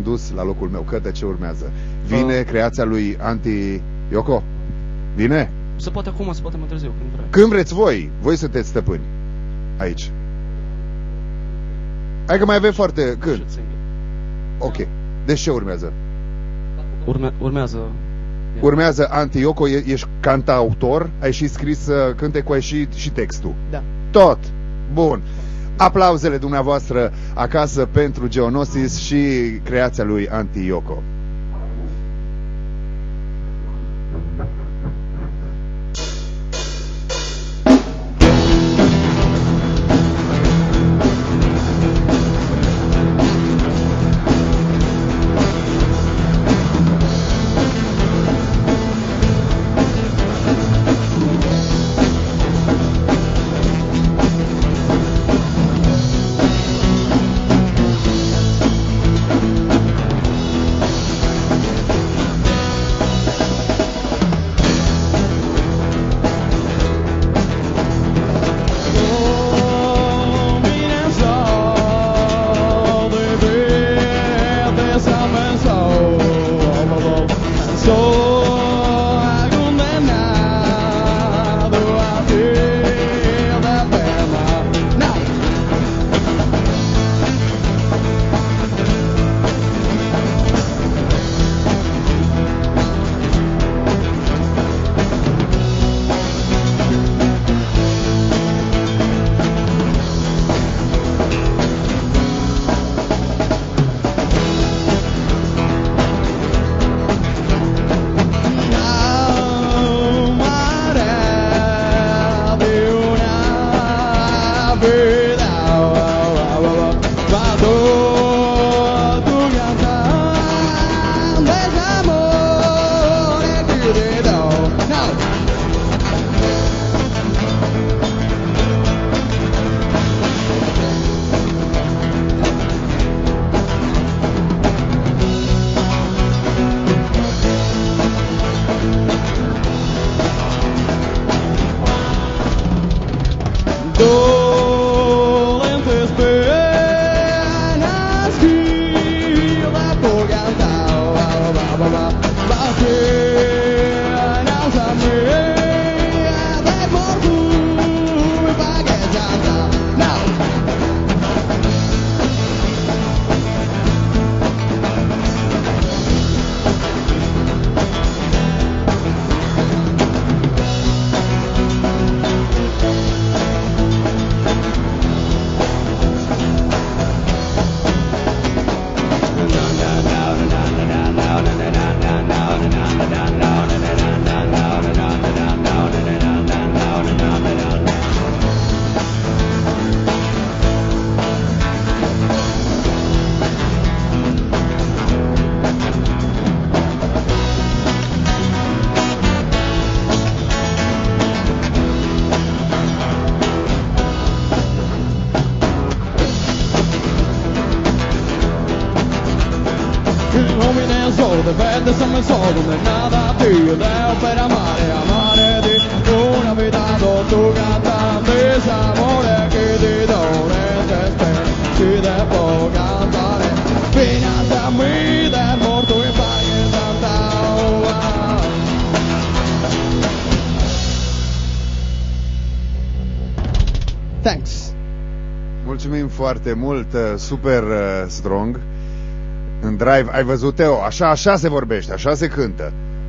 dus la locul meu. Cătă, ce urmează? Vine creația lui Anti Yoko? Vine? Se poate acum, se poate mai târziu, când vrei. Când vreți voi. Voi sunteți stăpâni. Aici. Hai că mai avem foarte... Când? Ok. Deci ce urmează? Urmează... Urmează Anti Yoko, ești cantautor, ai și scris cântecul, ai și textul. Da. Tot. Bun. Aplauzele dumneavoastră acasă pentru Geonosis și creația lui Anti Yoko. Verde som en sol donde nada pido per amare, amare di una vita tu cantando amore che ti dore si te può cantare fino a me del morto e fai Thanks. Mulțumim foarte mult, super strong. În Drive, ai văzut, Teo? Așa se vorbește, așa se cântă.